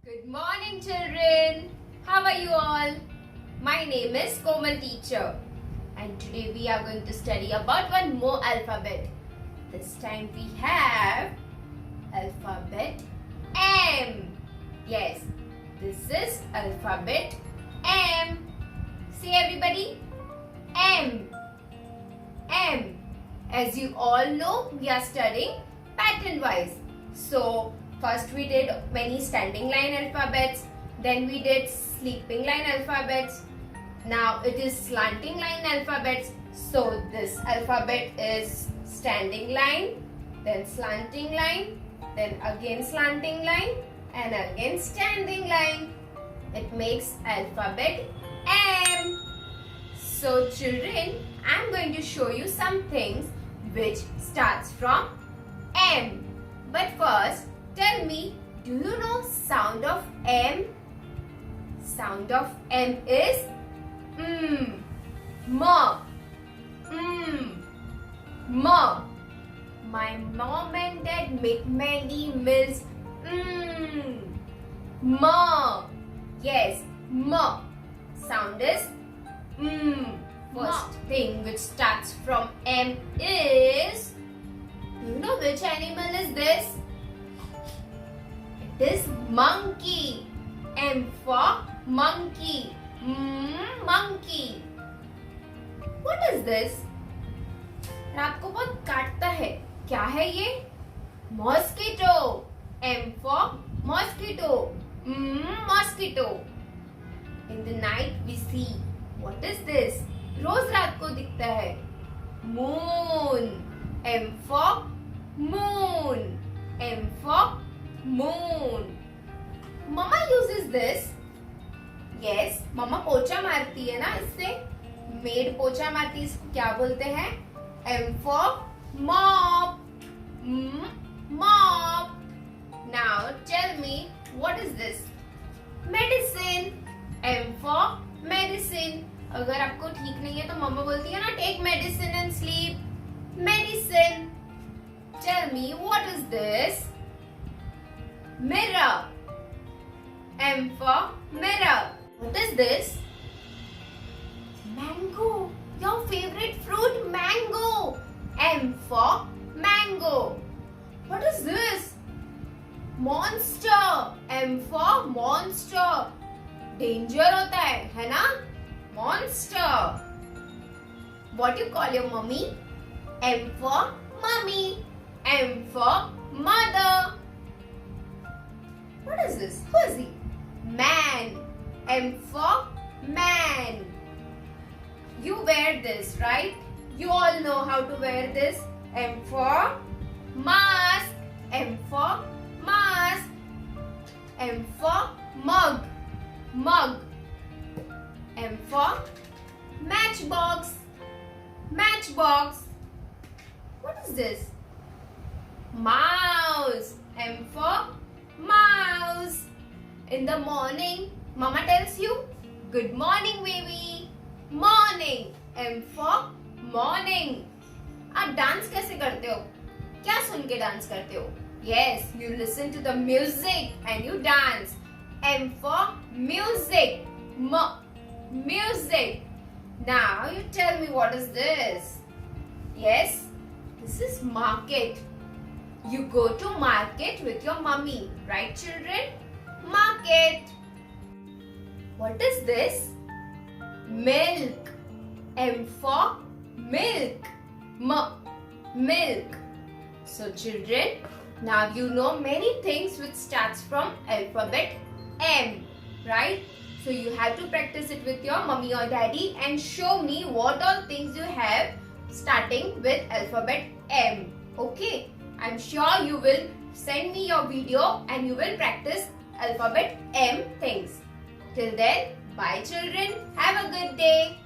Good morning, children. How are you all? My name is Komal teacher, and today we are going to study about one more alphabet. This time we have alphabet M. Yes, this is alphabet M. Say everybody, M. M. As you all know, we are studying pattern wise. So, first we did many standing line alphabets, then we did sleeping line alphabets. Now it is slanting line alphabets. So this alphabet is standing line, then slanting line, then again slanting line and again standing line. It makes alphabet M. So children, I am going to show you some things which starts from M. But first, tell me, do you know sound of M? Sound of M is Ma. Ma. My mom and dad make many meals. Ma. Yes, Ma. Sound is First thing which starts from M is, do you know which animal is this? It is monkey. M for monkey. Monkey. What is this? रात को बहुत काटता है. क्या है ये? Mosquito. M for mosquito. Mosquito. In the night we see. What is this? रोज रात को दिखता है. Moon. M for moon. M for moon. Mama uses this. Yes, mama पोछा मारती है ना इससे. Maid पोछा मारती है, इसको क्या बोलते हैं? M for mop. Mop. Now tell me, what is this? Medicine. M for medicine. अगर आपको ठीक नहीं है तो मम्मा बोलती है ना, take medicine and sleep. Medicine. Tell me, what is this? Mirror. M for mirror. What is this? Mango. Your favorite fruit, mango. M for mango. What is this? Monster. M for monster. Danger होता है ना? Monster. What you call your mummy? M for mummy. M for mother. What is this? Who is he? Man. M for man. You wear this, right? You all know how to wear this. M for mask. M for mask. M for mug. Mug. M for matchbox. Matchbox. What is this? Mouse. M for mouse. In the morning, mama tells you, good morning baby. Morning. M for morning. आप dance कैसे करते हो? क्या सुन के dance करते हो? Yes, you listen to the music and you dance. M for music. Music. Now you tell me, what is this? Yes, this is market. You go to market with your mummy, right children? Market. What is this? Milk. M for milk. Milk. So children, now you know many things which starts from alphabet M, right? So you have to practice it with your mummy or daddy and show me what all things you have starting with alphabet M. Okay? I'm sure you will send me your video and you will practice alphabet M things. Till then, bye children. Have a good day.